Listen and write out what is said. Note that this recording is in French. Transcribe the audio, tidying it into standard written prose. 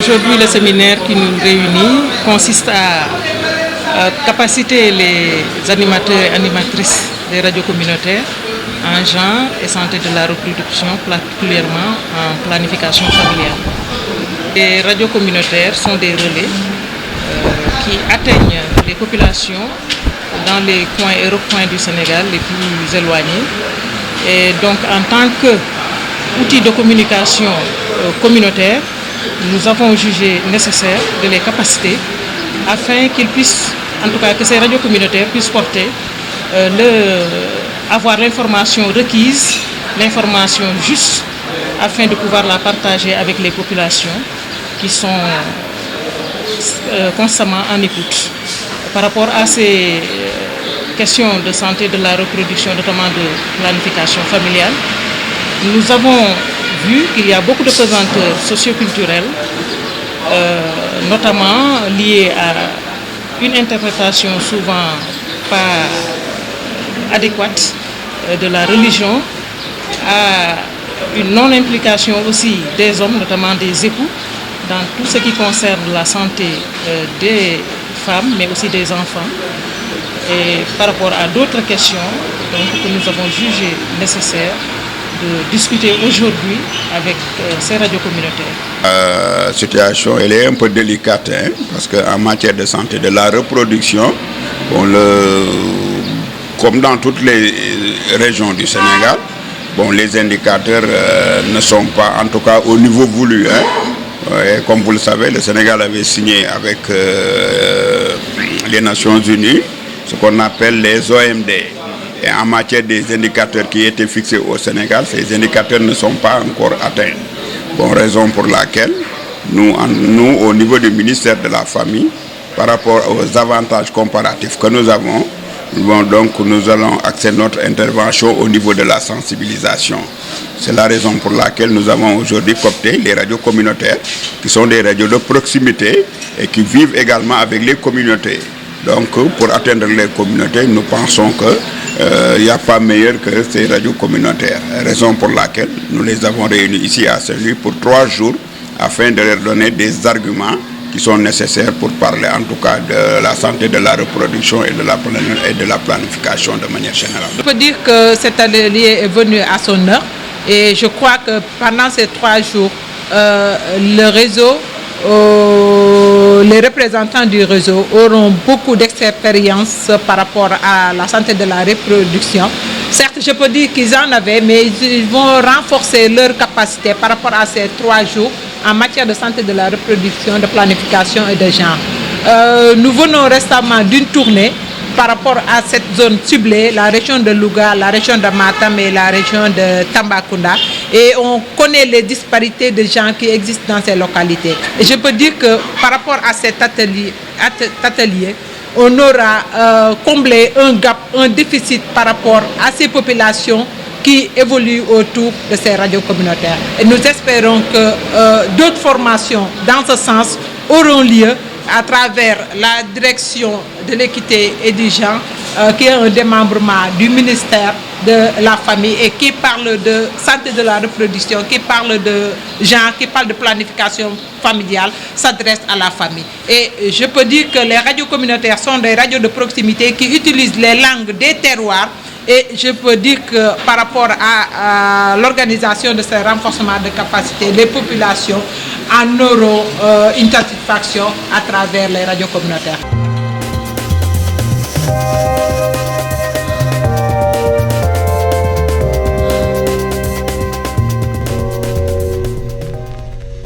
Aujourd'hui, le séminaire qui nous réunit consiste à capaciter les animateurs et animatrices des radios communautaires en genre et santé de la reproduction, particulièrement en planification familiale. Les radios communautaires sont des relais qui atteignent les populations dans les coins et recoins du Sénégal les plus éloignés. Et donc, en tant qu'outil de communication communautaire, nous avons jugé nécessaire de les capaciter afin qu'ils puissent, en tout cas que ces radios communautaires puissent porter, avoir l'information requise, l'information juste, afin de pouvoir la partager avec les populations qui sont constamment en écoute. Par rapport à ces questions de santé de la reproduction, notamment de planification familiale, nous avons vu qu'il y a beaucoup de pesanteurs socioculturelles, notamment liées à une interprétation souvent pas adéquate de la religion, à une non-implication aussi des hommes, notamment des époux, dans tout ce qui concerne la santé des femmes, mais aussi des enfants. Et par rapport à d'autres questions donc, que nous avons jugé nécessaire de discuter aujourd'hui avec ces radios communautaires. La situation elle est un peu délicate parce qu'en matière de santé de la reproduction, comme dans toutes les régions du Sénégal, les indicateurs ne sont pas en tout cas au niveau voulu. Et comme vous le savez, le Sénégal avait signé avec les Nations Unies ce qu'on appelle les OMD. Et en matière des indicateurs qui étaient fixés au Sénégal, ces indicateurs ne sont pas encore atteints. Raison pour laquelle nous, au niveau du ministère de la Famille, par rapport aux avantages comparatifs que nous avons, nous allons axer notre intervention au niveau de la sensibilisation. C'est la raison pour laquelle nous avons aujourd'hui coopté les radios communautaires, qui sont des radios de proximité et qui vivent également avec les communautés. Donc, pour atteindre les communautés, nous pensons qu'il n'y a pas meilleur que ces radios communautaires. Raison pour laquelle nous les avons réunis ici à Saint-Louis pour 3 jours afin de leur donner des arguments qui sont nécessaires pour parler en tout cas de la santé de la reproduction et de la planification de manière générale. Je peux dire que cet atelier est venu à son heure et je crois que pendant ces 3 jours, le réseau, les représentants du réseau auront beaucoup d'expérience par rapport à la santé de la reproduction. Certes, je peux dire qu'ils en avaient, mais ils vont renforcer leur capacité par rapport à ces 3 jours en matière de santé de la reproduction, de planification et de genre. Nous venons récemment d'une tournée par rapport à cette zone ciblée, la région de Louga, la région de Matam et la région de Tambacounda. Et on connaît les disparités de gens qui existent dans ces localités. Et je peux dire que par rapport à cet atelier on aura comblé un gap, un déficit par rapport à ces populations qui évoluent autour de ces radios communautaires. Et nous espérons que d'autres formations dans ce sens auront lieu à travers la direction de l'équité et du genre, qui est un démembrement du ministère de la Famille et qui parle de santé de la reproduction, qui parle de genre, qui parle de planification familiale, s'adresse à la famille. Et je peux dire que les radios communautaires sont des radios de proximité qui utilisent les langues des terroirs. Et je peux dire que par rapport à l'organisation de ce renforcement de capacité, les populations en auront une satisfaction à travers les radios communautaires.